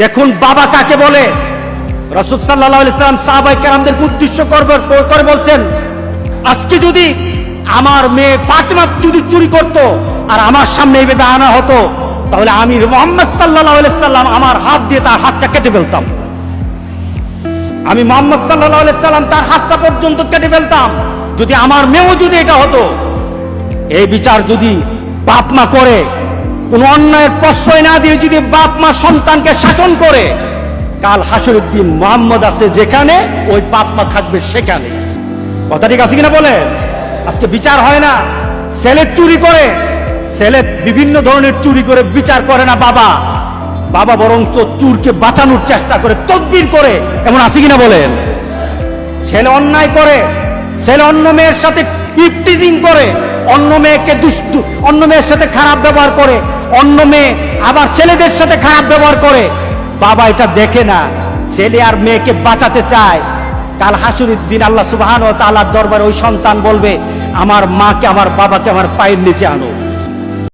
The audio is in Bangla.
দেখুন বাবা কাকে বলে। রাসূল সাল্লাল্লাহু আলাইহি সাল্লাম সাহাবায়ে কেরামদেরকে উদ্দেশ্য করে বলছেন, আজকে যদি আমার মেয়ে ফাতিমা যদি চুরি করত আর আমার সামনে এইভাবে আনা হতো, তাহলে আমি মুহাম্মদ সাল্লাল্লাহু আলাইহি সাল্লাম আমার হাত দিয়ে তার হাতটা কেটে ফেলতাম। আমি মুহাম্মদ সাল্লাল্লাহু আলাইহি সাল্লাম তার হাতটা পর্যন্ত কেটে ফেলতাম যদি আমার মেয়েও যদি এটা হতো। এই বিচার যদি বাপ মা করে, কোন অন্যায়ের প্রশ্রয় না দিয়ে যদি বাপ মা সন্তানকে শাসন করে, কাল হাসরের দিন মুহাম্মদ আছে যেখানে, ওই বাপ মা থাকবে সেখানে। কথা ঠিক আছে কিনা বলে? আজকে বিচার হয় না। ছেলে চুরি করে, ছেলে বিভিন্ন ধরনের চুরি করে বিচার করে না বাবা, বাবা বরং চোরকে বাঁচানোর চেষ্টা করে, তদবির করে। এমন আছে কিনা বলেন? ছেলে অন্যায় করে, ছেলে অন্য মেয়ের সাথে টিপটিজিং করে, অন্য মেয়ের সাথে খারাপ ব্যবহার করে, অন্য মেয়ে আবার ছেলেদের সাথে খারাপ ব্যবহার করে, বাবা এটা দেখে না, ছেলে আর মেয়েকে বাঁচাতে চায়। কাল হাসরের দিন আল্লাহ সুবহানাহু ওয়া তাআলার দরবারে ওই সন্তান বলবে, আমার মাকে আমার বাবাকে আমার পায়ের নিচে আনো।